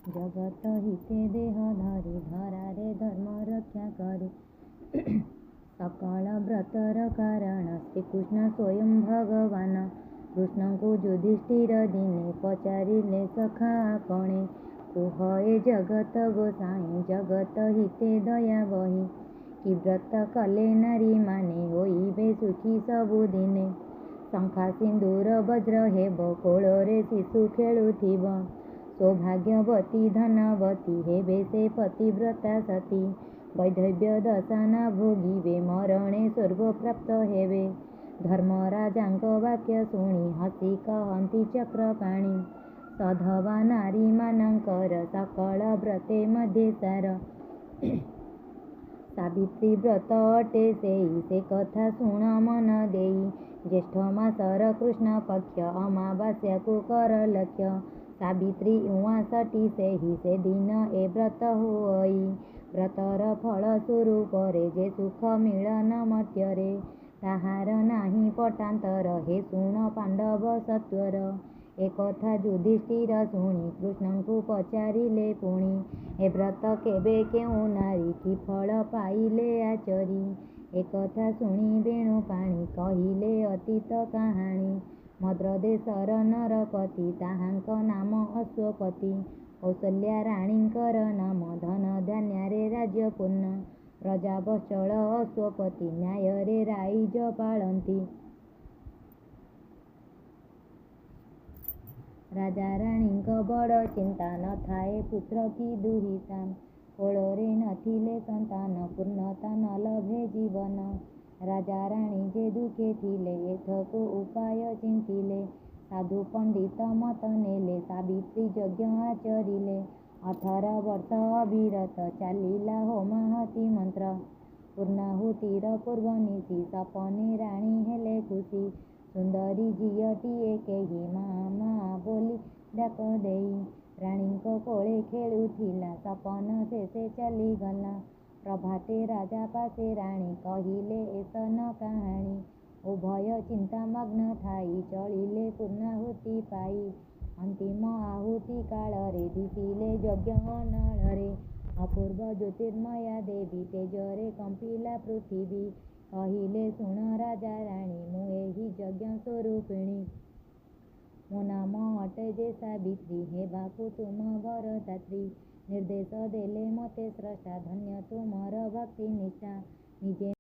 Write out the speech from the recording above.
जगत हिते देह धरी धरारे धर्म रक्षा करे। सकल व्रतर कारण श्रीकृष्ण स्वयं भगवान कृष्ण को युधिष्ठिर दिने पचारिले सखा आपणे। कुह ए जगत गोसाई जगत हिते दया बही कि व्रत कले नारी माने होइबे सुखी सबुदिने। शंखा सिंदूर वज्र हेब कोଳରେ शिशु खेलुथिब सौभाग्यवती धनवती हेबे से पतिव्रता सती। वैधव्य दशा भोगिबे मरणे स्वर्ग प्राप्त हेबे। धर्मराजांक वाक्य शुणी हसी कहती चक्रपाणी सधवा नारी मानकर सकल व्रते मध्ये सार। सावित्री व्रत अटे सेई से कथा शुण मन देई। ज्येष्ठ मासर कृष्ण पक्ष अमावास्या को कर लक्ष्य। सावित्री उआसटी सेहि से दिन ए व्रत होई। व्रतर फल स्वरूपरे जे सुख मिलन मर्त्यरे ताहार नाही पटांतर हे शुण पांडव सत्वर। एकथा युधिष्ठिर शुणी कृष्ण को पचारिले पुणी ए व्रत केबे केउ नारी कि फल पाइले आचरी। एकथा शुणी वेणुपाणी कहिले अतीत काहाणी मद्रदेशर नरपति ताहांक नाम अश्वपति। कौसल्या राणींकर नाम धन धान्यारे राज्य पूर्ण। प्रजा बत्सळ अश्वपति न्याୟରେ राइज पाळନ୍ତି। राजा राणींक बड़ चिंता नथाए पुत्र की दुहिता। कोଳରେ नथिले संतान पूर्णता न लभे जीवन। राजा राणी जे दुखे थिले एथको उपाय चिंतिले। साधु पंडित मत नेले सावित्री यज्ञ आचरिले। 18 वर्ष अविरत चालिला होमाहति मंत्र। पूर्णाहुतिर पूर्व निशि सपने राणी हेले खुशी। सुंदरी झियटिए केही मା मା बोली डाक देई। राणींक कोळे खेलुथिला सपन शेषे चालिगला। प्रभाते राजा पासे राणी कहिले एसन काहाणी। उभय चिंतामग्न ଥାଇ ଚଳିଲେ ପୂର୍ଣ୍ଣାହୁତି ପାଇ। ଅନ୍ତିମ ଆହୁତି କାଳରେ ଦିଶିଲେ ଯଜ୍ଞ ଅନାଳରେ। ଅପୂର୍ବ ଜ୍ୟୋତିର୍ମୟା ଦେବୀ ତେଜରେ କମ୍ପିଲା ପୃଥିବୀ। କହିଲେ ଶୁଣ ରାଜା ରାଣୀ ମୁଁ ଏହି ଯଜ୍ଞ ସ୍ୱରୂପିଣୀ। ମୋ ନାମ ଅଟେ ଯେ ସାବିତ୍ରୀ ହେବାକୁ ତୁମ ବରଦାତ୍ରୀ। ନିର୍ଦ୍ଦେଶ ଦେଲେ ମତେ ସ୍ରଷ୍ଟା ଧନ୍ୟ ତୁମର ଭକ୍ତି ନିଷ୍ଠା। ନିଜେ